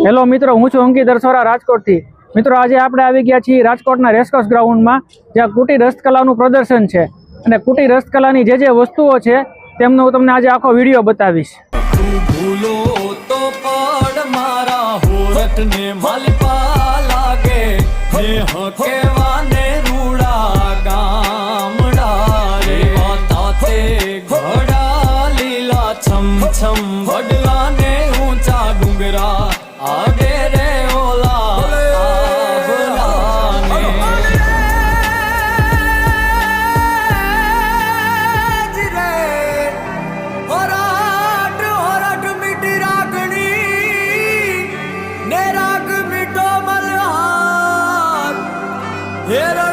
Hello મિત્રો, હું છું અંકિત દરસોરા રાજકોટથી। મિત્રો, આજે આપણે આવી ગયા છીએ રાજકોટના રેસકોર્સ ગ્રાઉન્ડમાં, જ્યાં કુટીર હસ્તકલાનું પ્રદર્શન છે અને કુટીર હસ્તકલાની જે વસ્તુઓ છે તેમનો હું તમને આજે આખો વિડીયો બતાવીશ। आगे रे ओला होराट मिटी रागणी ने राग मिटो मल्हार हेरा